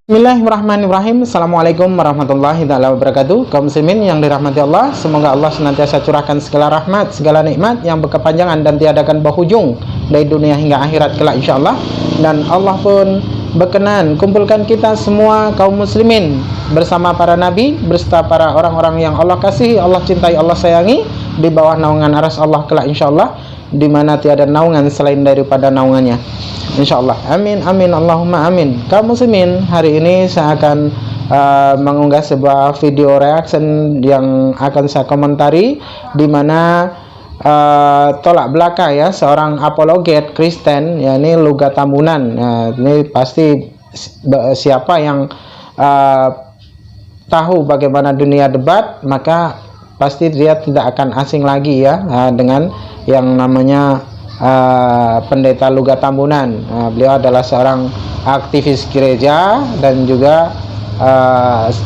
Bismillahirrahmanirrahim. Assalamualaikum warahmatullahi wabarakatuh. Kaum muslimin yang dirahmati Allah, semoga Allah senantiasa curahkan segala rahmat, segala nikmat yang berkepanjangan dan tiadakan berhujung dari dunia hingga akhirat kelak insyaallah. Dan Allah pun berkenan kumpulkan kita semua kaum muslimin bersama para nabi, beserta para orang-orang yang Allah kasihi, Allah cintai, Allah sayangi, di bawah naungan arsy Allah kelak insyaallah, di mana tiada naungan selain daripada naungannya insyaallah. Amin amin Allahumma amin. Kaum muslimin, hari ini saya akan mengunggah sebuah video reaction yang akan saya komentari, di mana tolak belakang ya seorang apologet Kristen, yakni Luga Tambunan. Ini pasti siapa yang tahu bagaimana dunia debat, maka pasti dia tidak akan asing lagi ya dengan yang namanya Pendeta Luga Tambunan. Beliau adalah seorang aktivis gereja dan juga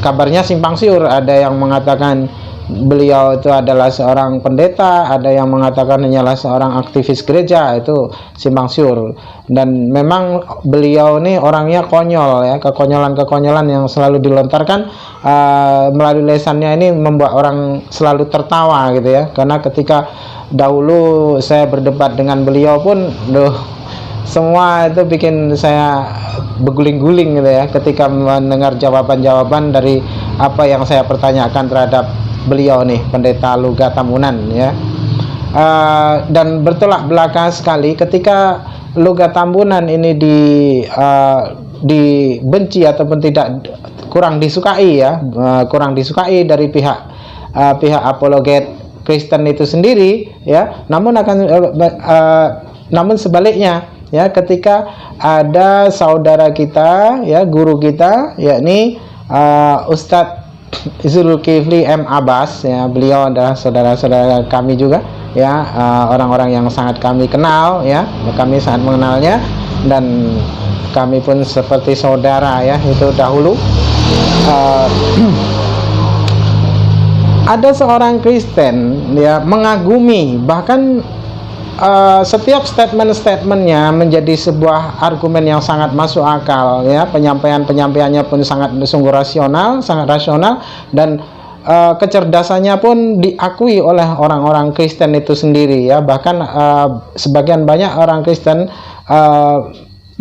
kabarnya simpang siur. Ada yang mengatakan beliau itu adalah seorang pendeta, ada yang mengatakan hanyalah seorang aktivis gereja. Itu simpang siur. Dan memang beliau ini orangnya konyol ya, kekonyolan-kekonyolan yang selalu dilontarkan melalui lesannya ini membuat orang selalu tertawa gitu ya. Karena ketika dahulu saya berdebat dengan beliau pun semua itu bikin saya berguling-guling gitu ya, ketika mendengar jawaban-jawaban dari apa yang saya pertanyakan terhadap beliau nih, Pendeta Luga Tambunan ya. Dan bertolak belakang sekali ketika Luga Tambunan ini dibenci ataupun tidak kurang disukai ya, kurang disukai dari pihak apologet Kristen itu sendiri ya. Namun namun sebaliknya ya, ketika ada saudara kita ya, guru kita, yakni Ustadz Zulkifli M. Abbas ya, beliau adalah saudara-saudara kami juga ya, orang-orang yang sangat kami kenal ya, kami sangat mengenalnya dan kami pun seperti saudara ya itu dahulu. Ada seorang Kristen ya mengagumi, bahkan setiap statement-statementnya menjadi sebuah argumen yang sangat masuk akal ya, penyampaiannya pun sangat sungguh rasional, sangat rasional, dan kecerdasannya pun diakui oleh orang-orang Kristen itu sendiri ya. Bahkan sebagian banyak orang Kristen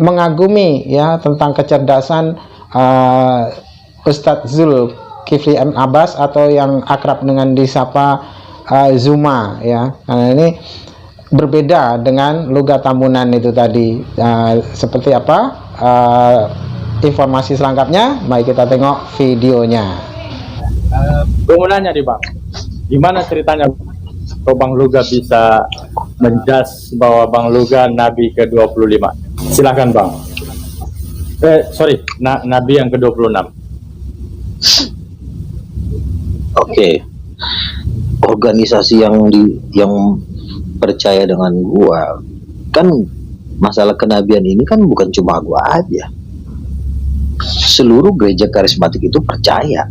mengagumi ya tentang kecerdasan Ustadz Zulkifli M. Abbas, atau yang akrab dengan disapa Zuma ya. Nah, ini berbeda dengan Luga Tambunan itu tadi. Seperti apa informasi selengkapnya? Mari kita tengok videonya. Gue mau nanya nih Bang, gimana ceritanya kok Bang Luga bisa menjas bahwa Bang Luga Nabi ke-25? Silahkan Bang. Nabi yang ke-26. Oke. Organisasi yang percaya dengan gua, kan masalah kenabian ini kan bukan cuma gua aja, seluruh gereja karismatik itu percaya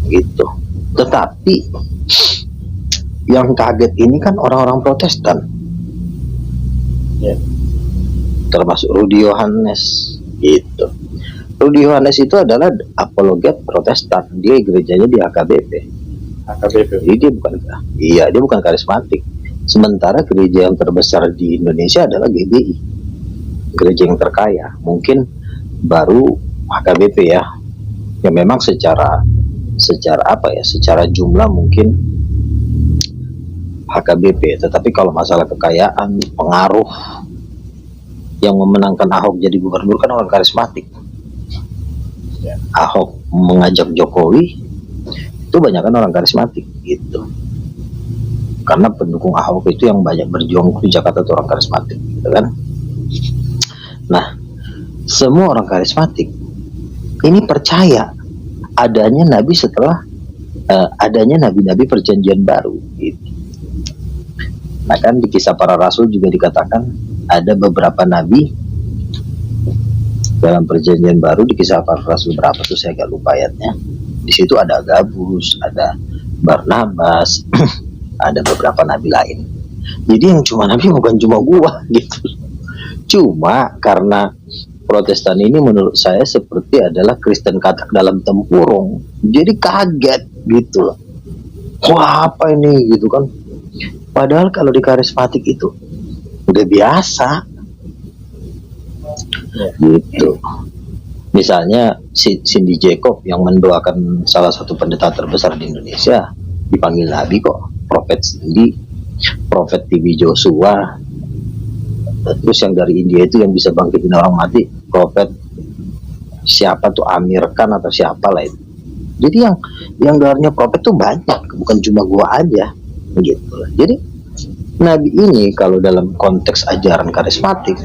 gitu. Tetapi yang kaget ini kan orang-orang Protestan ya, termasuk Rudy Yohanes gitu. Rudy Yohanes itu adalah apologet Protestan, dia gerejanya di HKBP. Jadi dia bukan karismatik. Sementara gereja yang terbesar di Indonesia adalah GBI, gereja yang terkaya, mungkin baru HKBP ya, yang memang secara jumlah mungkin HKBP. Tetapi kalau masalah kekayaan, pengaruh, yang memenangkan Ahok jadi gubernur kan orang karismatik. Ahok mengajak Jokowi itu banyak kan orang karismatik gitu, karena pendukung Ahok itu yang banyak berjuang di Jakarta itu orang karismatik gitu kan. Nah, semua orang karismatik ini percaya adanya nabi setelah adanya nabi-nabi perjanjian baru gitu. Nah kan di Kisah Para Rasul juga dikatakan ada beberapa nabi dalam perjanjian baru. Di Kisah Para Rasul berapa tuh saya agak lupa ayatnya. Di situ ada Agabus, ada Barnabas, ada beberapa nabi lain. Jadi yang cuma nabi bukan cuma gua gitu. Cuma karena Protestan ini menurut saya seperti adalah Kristen katak dalam tempurung. Jadi kaget gitu loh. Wah, apa ini gitu kan. Padahal kalau di karismatik itu udah biasa gitu. Misalnya Cindy Jacob yang mendoakan salah satu pendeta terbesar di Indonesia dipanggil nabi kok. Prophet Cindy, Prophet TV Joshua. Terus yang dari India itu yang bisa bangkitin orang mati, Prophet siapa tuh, Amir Khan atau siapa lah itu. Jadi yang gelarnya prophet tuh banyak, bukan cuma gua aja gitu. Jadi nabi ini kalau dalam konteks ajaran karismatik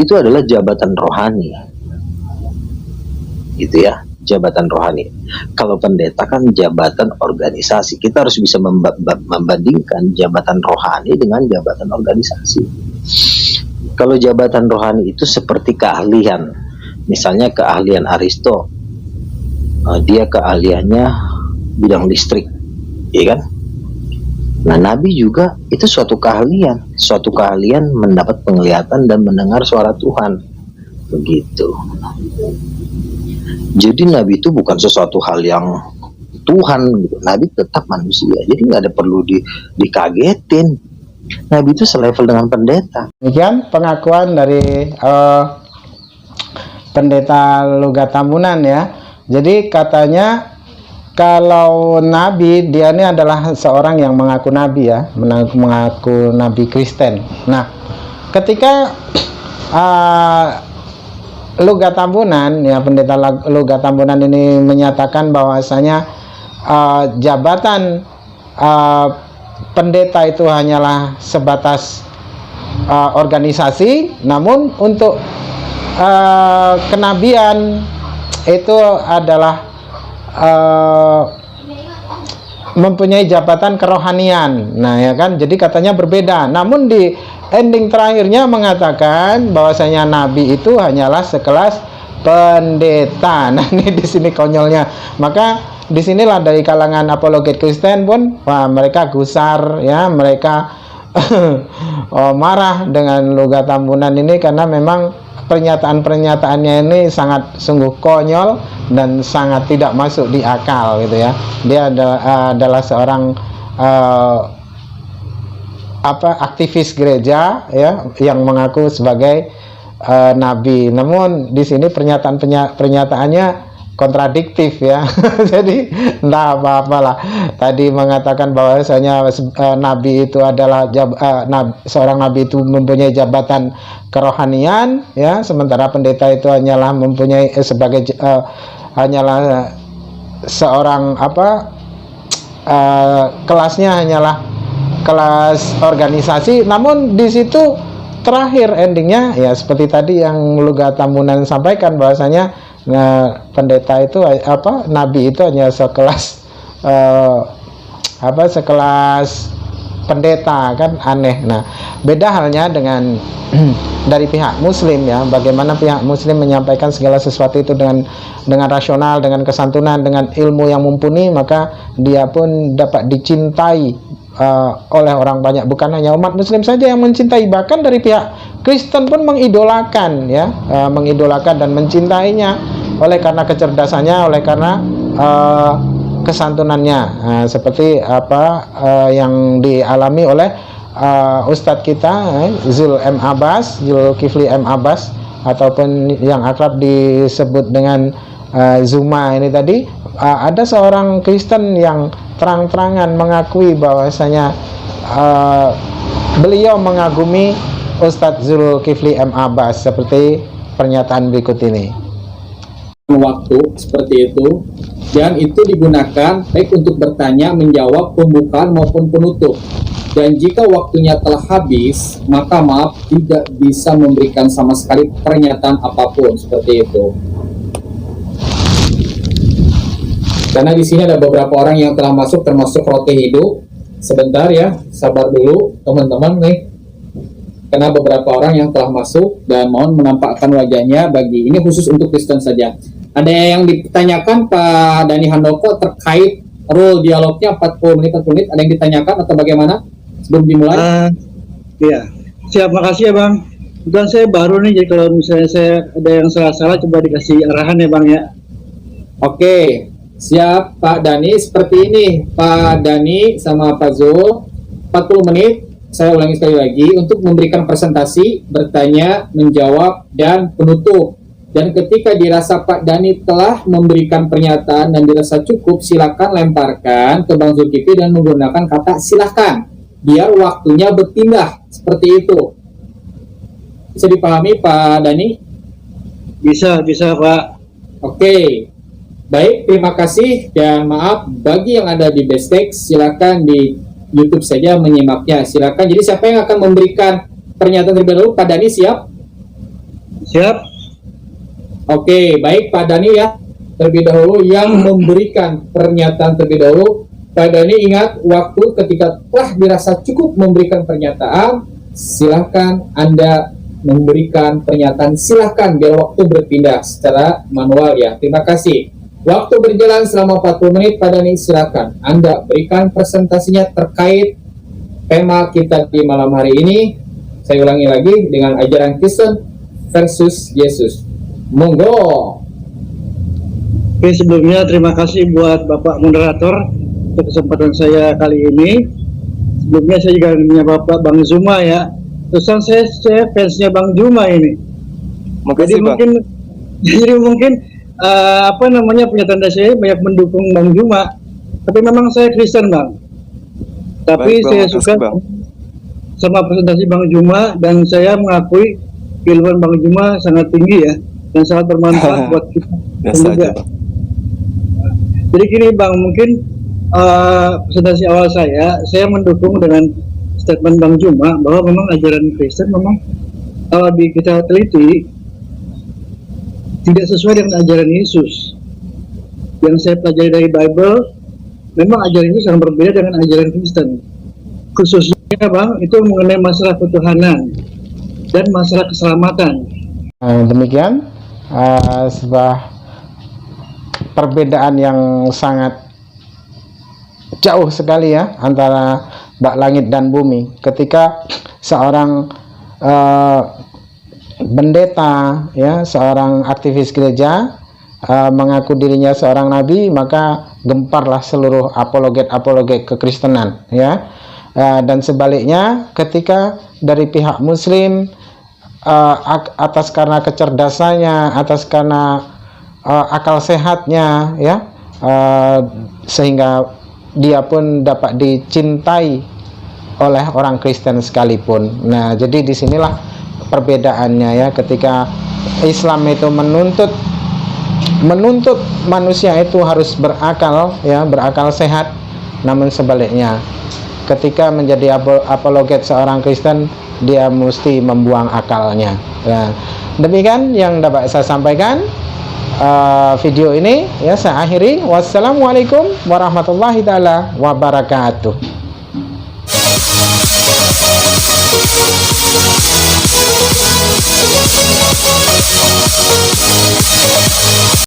itu adalah jabatan rohani gitu ya, jabatan rohani. Kalau pendeta kan jabatan organisasi. Kita harus bisa membandingkan jabatan rohani dengan jabatan organisasi. Kalau jabatan rohani itu seperti keahlian, misalnya keahlian Aristo, dia keahliannya bidang listrik, ya kan? Nah, nabi juga itu suatu keahlian mendapat penglihatan dan mendengar suara Tuhan, begitu. Jadi nabi itu bukan sesuatu hal yang Tuhan gitu. Nabi tetap manusia, jadi nggak ada perlu dikagetin. Nabi itu selevel dengan pendeta. Demikian pengakuan dari pendeta Lugat Tambunan ya. Jadi katanya kalau nabi, dia ini adalah seorang yang mengaku nabi ya, mengaku nabi Kristen. Nah, ketika Lugat Tambunan ya, pendeta Lugat Tambunan ini menyatakan bahwasanya jabatan pendeta itu hanyalah sebatas organisasi, namun untuk kenabian itu adalah mempunyai jabatan kerohanian. Nah ya kan, jadi katanya berbeda. Namun di ending terakhirnya mengatakan bahwasanya nabi itu hanyalah sekelas pendeta. Nah ini di sini konyolnya. Maka disinilah dari kalangan apologet Kristen pun, wah, mereka gusar ya, mereka marah dengan Lugat Tambunan ini karena memang pernyataan-pernyataannya ini sangat sungguh konyol dan sangat tidak masuk di akal gitu ya. Dia adalah seorang aktivis gereja ya, yang mengaku sebagai nabi. Namun di sini pernyataannya kontradiktif ya. Jadi entah apa-apalah. Tadi mengatakan bahwasanya nabi itu adalah seorang nabi itu mempunyai jabatan kerohanian ya, sementara pendeta itu hanyalah mempunyai hanyalah seorang kelasnya hanyalah kelas organisasi. Namun di situ terakhir endingnya ya seperti tadi yang Lugat Tambunan sampaikan bahwasanya pendeta itu nabi itu hanya sekelas sekelas pendeta, kan aneh. Nah, beda halnya dengan dari pihak muslim ya, bagaimana pihak muslim menyampaikan segala sesuatu itu dengan rasional, dengan kesantunan, dengan ilmu yang mumpuni, maka dia pun dapat dicintai oleh orang banyak. Bukan hanya umat muslim saja yang mencintai, bahkan dari pihak Kristen pun mengidolakan ya, mengidolakan dan mencintainya oleh karena kecerdasannya, oleh karena kesantunannya, seperti yang dialami oleh Ustadz kita Zulkifli M. Abbas, ataupun yang akrab disebut dengan Zuma ini tadi. Ada seorang Kristen yang terang-terangan mengakui bahwasanya beliau mengagumi Ustadz Zulkifli M. Abbas, seperti pernyataan berikut ini. Waktu seperti itu, dan itu digunakan baik untuk bertanya, menjawab, pembukaan maupun penutup. Dan jika waktunya telah habis, maka maaf, tidak bisa memberikan sama sekali pernyataan apapun, seperti itu. Karena di sini ada beberapa orang yang telah masuk, termasuk Roti Hidup. Sebentar ya, sabar dulu teman-teman nih. Karena beberapa orang yang telah masuk dan mohon menampakkan wajahnya, bagi ini khusus untuk Kristen saja. Ada yang ditanyakan Pak Dani Handoko terkait rule dialognya 40 menit. Ada yang ditanyakan atau bagaimana sebelum dimulai? Iya, siap, makasih ya Bang. Dan saya baru nih, jadi kalau misalnya saya ada yang salah-salah coba dikasih arahan ya Bang ya. Oke, siap Pak Dani. Seperti ini Pak Dani sama Pak Zul, 40 menit. Saya ulangi sekali lagi untuk memberikan presentasi, bertanya, menjawab, dan penutup. Dan ketika dirasa Pak Dani telah memberikan pernyataan dan dirasa cukup, silakan lemparkan ke Bang Zulkifli dan menggunakan kata silakan, biar waktunya berpindah seperti itu. Bisa dipahami Pak Dani? Bisa Pak. Oke, baik, terima kasih dan maaf bagi yang ada di Bestex, silakan di YouTube saja menyimaknya. Silakan. Jadi siapa yang akan memberikan pernyataan terlebih dahulu? Pak Dani siap? Siap. Oke, baik Pak Dani ya. Terlebih dahulu yang memberikan pernyataan terlebih dahulu. Pak Dani ingat waktu ketika telah dirasa cukup memberikan pernyataan, silakan Anda memberikan pernyataan, silakan biar waktu berpindah secara manual ya. Terima kasih. Waktu berjalan selama 40 menit, Pak Dani silakan Anda berikan presentasinya terkait tema kita di malam hari ini. Saya ulangi lagi, dengan ajaran Kristen versus Yesus. Monggo. Oke, sebelumnya terima kasih buat Bapak Moderator untuk kesempatan saya kali ini. Sebelumnya saya juga punya Bapak Bang Zuma ya. Terusan saya fansnya Bang Zuma ini. Makasih, Bang. Jadi mungkin pernyataan saya banyak mendukung Bang Zuma. Tapi memang saya Kristen Bang. Tapi Baik, Bang, saya makasih, suka Bang. sama presentasi Bang Zuma, dan saya mengakui keilmuan Bang Zuma sangat tinggi ya, dan sangat bermanfaat buat kita Biasa juga. aja, Bang. Jadi gini Bang, mungkin presentasi awal saya mendukung dengan statement Bang Zuma bahwa memang ajaran Kristen memang kalau kita teliti tidak sesuai dengan ajaran Yesus. Yang saya pelajari dari Bible, memang ajaran itu sangat berbeda dengan ajaran Kristen. Khususnya Bang, itu mengenai masalah ketuhanan dan masalah keselamatan. Demikian sebuah perbedaan yang sangat jauh sekali ya antara bak langit dan bumi. Ketika seorang pendeta ya, seorang aktivis gereja mengaku dirinya seorang nabi, maka gemparlah seluruh apologet kekristenan ya. Dan sebaliknya, ketika dari pihak muslim atas karena kecerdasannya, atas karena akal sehatnya ya, sehingga dia pun dapat dicintai oleh orang Kristen sekalipun. Nah, jadi disinilah perbedaannya ya, ketika Islam itu menuntut manusia itu harus berakal ya, berakal sehat, namun sebaliknya ketika menjadi apologet seorang Kristen, dia mesti membuang akalnya. Nah, demikian yang dapat saya sampaikan. Video ini ya saya akhiri. Wassalamualaikum warahmatullahi taala wabarakatuh.